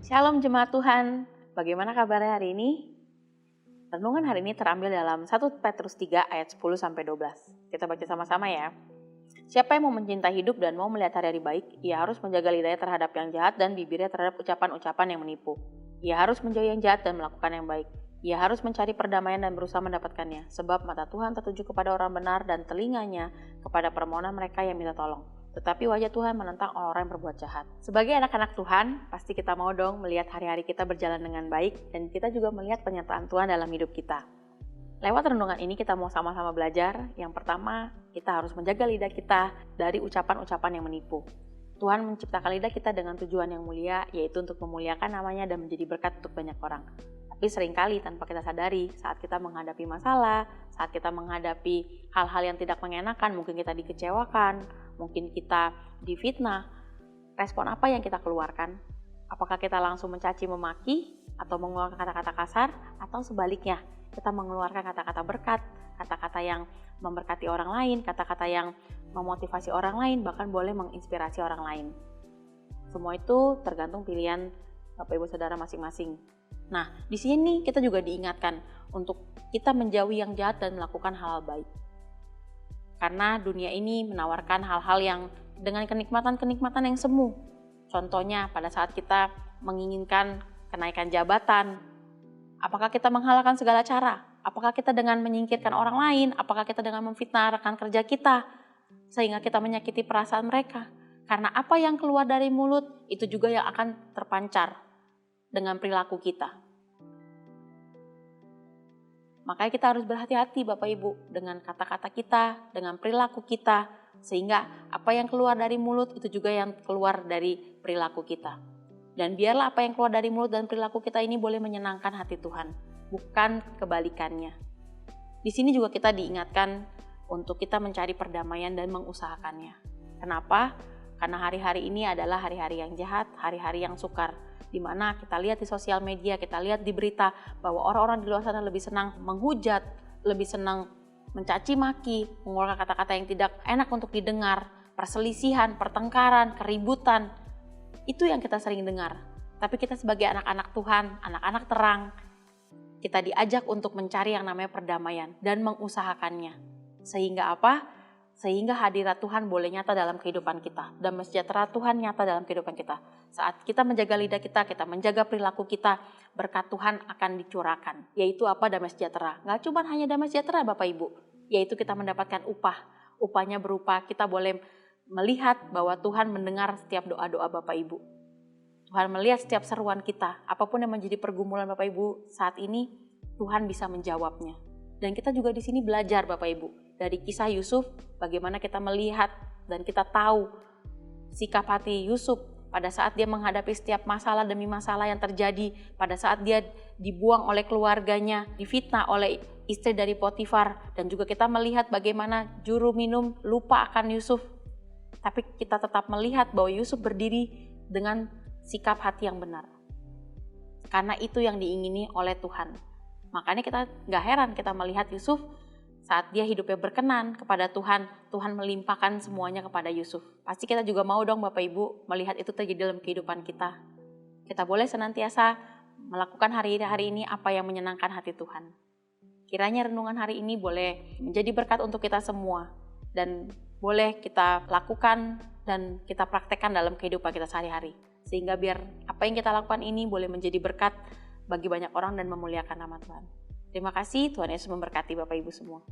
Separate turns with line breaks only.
Shalom jemaat Tuhan, bagaimana kabarnya hari ini? Renungan hari ini terambil dalam 1 Petrus 3 ayat 10-12. Kita baca sama-sama ya. Siapa yang mau mencintai hidup dan mau melihat hari-hari baik, ia harus menjaga lidahnya terhadap yang jahat dan bibirnya terhadap ucapan-ucapan yang menipu. Ia harus menjauhi yang jahat dan melakukan yang baik. Ia harus mencari perdamaian dan berusaha mendapatkannya, sebab mata Tuhan tertuju kepada orang benar dan telinganya kepada permohonan mereka yang minta tolong. Tetapi wajah Tuhan menentang orang-orang yang berbuat jahat. Sebagai anak-anak Tuhan, pasti kita mau dong melihat hari-hari kita berjalan dengan baik dan kita juga melihat penyertaan Tuhan dalam hidup kita. Lewat renungan ini kita mau sama-sama belajar. Yang pertama, kita harus menjaga lidah kita dari ucapan-ucapan yang menipu. Tuhan menciptakan lidah kita dengan tujuan yang mulia, yaitu untuk memuliakan namanya dan menjadi berkat untuk banyak orang. Tapi seringkali tanpa kita sadari, saat kita menghadapi masalah, saat kita menghadapi hal-hal yang tidak mengenakan, mungkin kita dikecewakan, mungkin kita difitnah, respon apa yang kita keluarkan? Apakah kita langsung mencaci memaki atau mengeluarkan kata-kata kasar, atau sebaliknya kita mengeluarkan kata-kata berkat, kata-kata yang memberkati orang lain, kata-kata yang memotivasi orang lain, bahkan boleh menginspirasi orang lain. Semua itu tergantung pilihan Bapak Ibu Saudara masing-masing. Nah, di sini kita juga diingatkan untuk kita menjauhi yang jahat dan melakukan hal-hal baik. Karena dunia ini menawarkan hal-hal yang dengan kenikmatan-kenikmatan yang semu. Contohnya pada saat kita menginginkan kenaikan jabatan, apakah kita menghalalkan segala cara? Apakah kita dengan menyingkirkan orang lain? Apakah kita dengan memfitnah rekan kerja kita? Sehingga kita menyakiti perasaan mereka. Karena apa yang keluar dari mulut, itu juga yang akan terpancar dengan perilaku kita. Makanya kita harus berhati-hati Bapak Ibu dengan kata-kata kita, dengan perilaku kita, sehingga apa yang keluar dari mulut itu juga yang keluar dari perilaku kita. Dan biarlah apa yang keluar dari mulut dan perilaku kita ini boleh menyenangkan hati Tuhan, bukan kebalikannya. Di sini juga kita diingatkan untuk kita mencari perdamaian dan mengusahakannya. Kenapa? Karena hari-hari ini adalah hari-hari yang jahat, hari-hari yang sukar. Di mana kita lihat di sosial media, kita lihat di berita bahwa orang-orang di luar sana lebih senang menghujat, lebih senang mencaci maki, mengeluarkan kata-kata yang tidak enak untuk didengar, perselisihan, pertengkaran, keributan. Itu yang kita sering dengar. Tapi kita sebagai anak-anak Tuhan, anak-anak terang, kita diajak untuk mencari yang namanya perdamaian dan mengusahakannya. Sehingga apa? Sehingga hadirat Tuhan boleh nyata dalam kehidupan kita. Dan sejahtera Tuhan nyata dalam kehidupan kita. Saat kita menjaga lidah kita menjaga perilaku kita, berkat Tuhan akan dicurahkan. Yaitu apa? Damai sejahtera. Gak cuma hanya damai sejahtera Bapak Ibu. Yaitu kita mendapatkan upah. Upahnya berupa kita boleh melihat bahwa Tuhan mendengar setiap doa-doa Bapak Ibu. Tuhan melihat setiap seruan kita. Apapun yang menjadi pergumulan Bapak Ibu saat ini, Tuhan bisa menjawabnya. Dan kita juga di sini belajar Bapak Ibu. Dari kisah Yusuf, bagaimana kita melihat dan kita tahu sikap hati Yusuf pada saat dia menghadapi setiap masalah demi masalah yang terjadi, pada saat dia dibuang oleh keluarganya, difitnah oleh istri dari Potifar, dan juga kita melihat bagaimana juru minum lupa akan Yusuf. Tapi kita tetap melihat bahwa Yusuf berdiri dengan sikap hati yang benar. Karena itu yang diingini oleh Tuhan. Makanya kita gak heran kita melihat Yusuf saat dia hidupnya berkenan kepada Tuhan, Tuhan melimpahkan semuanya kepada Yusuf. Pasti kita juga mau dong Bapak Ibu melihat itu terjadi dalam kehidupan kita. Kita boleh senantiasa melakukan hari-hari ini apa yang menyenangkan hati Tuhan. Kiranya renungan hari ini boleh menjadi berkat untuk kita semua. Dan boleh kita lakukan dan kita praktekkan dalam kehidupan kita sehari-hari. Sehingga biar apa yang kita lakukan ini boleh menjadi berkat bagi banyak orang dan memuliakan nama Tuhan. Terima kasih, Tuhan Yesus memberkati Bapak Ibu semua.